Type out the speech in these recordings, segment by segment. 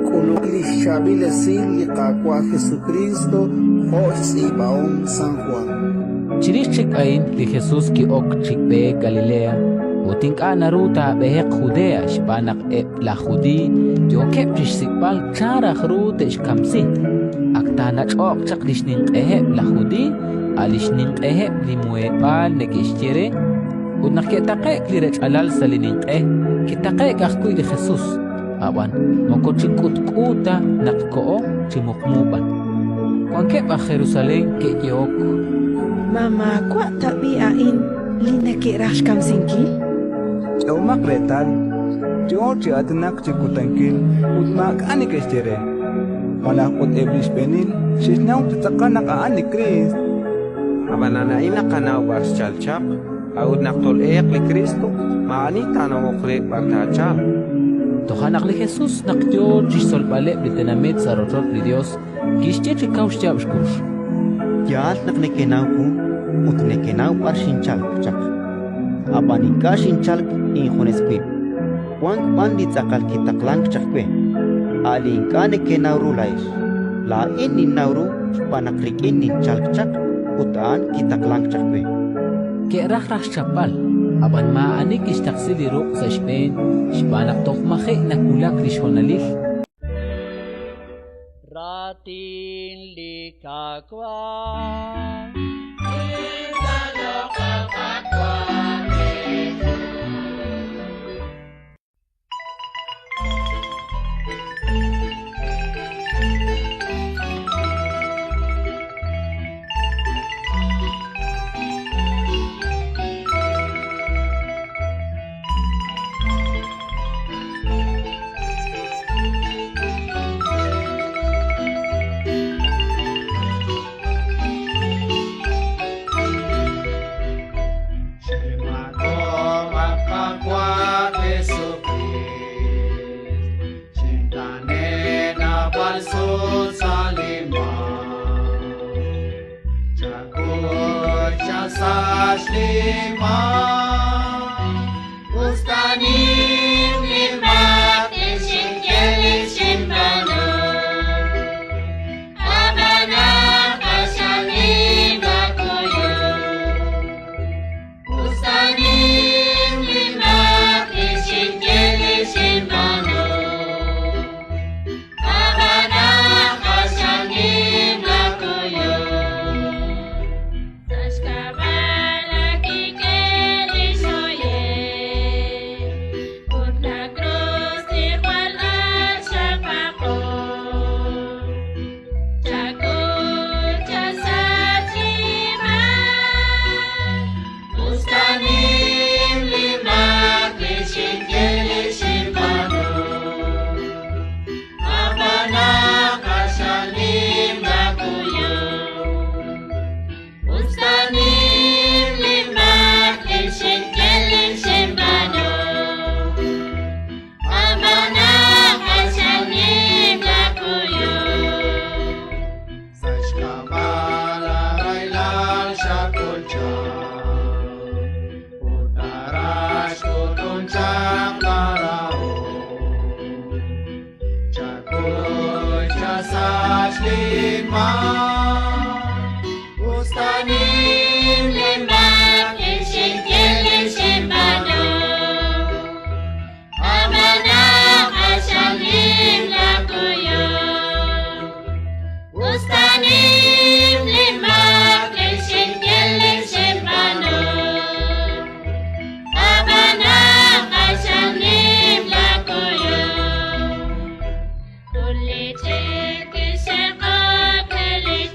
Kulukli Shabile Sin Liqaqua Jesucristo, Hois y Baon San Juan. Chirichik ain li Jesus ki ok chikbe Galilea, uting naruta behek Judea shpanak la Judi, yo kepchish sikbal chara khruta ishkamsi. Aktana chok chaklishning la Judi, alishning li muebal negishjere, udnaketaqek li rech alal salinin kitaqek akkuy li Jesus. Awan mokochikutkuta nakko chimukmuban. Wangke ba Jerusalem ke yok. Mama, kwa tabiain lina ke rashkam sinki? Umak retan, George atnak chikutankil, udmak anik estere. Manakot eblis penil, sisnaw tatakan anik Chris. Abanana ina kanaw bar chalchap, aud naktol li Kristo, maani tanaw okre bartachap. Tohanak li Jesus nakjo jisol bale bitenamit sa rotot li Dios, gishche chikaw siya ushkush. Yaat naknekenaw ko, utnekenaw par shinchal chak. Abanika shinchal in Jonesquip. Wang pandit sakal kitaklang chakwe. Alinka nekenaw rulais. Lain nin nauru panakrikin nin chalk utaan kitaklang chakwe. Kerah chapal, aban maanik istaksilirok sa Spain, shpanak tokmahe nakulak lishonalil. Ratin likakwa Kulit ke sekolah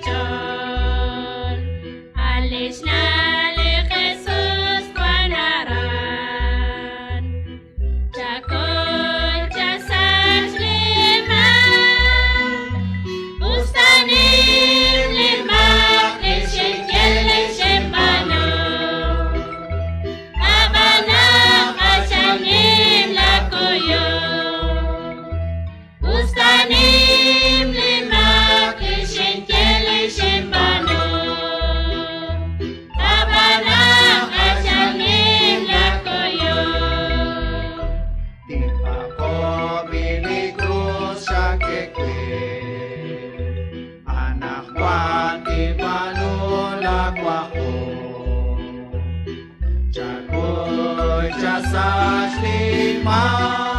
kwako Chakoy chasas lima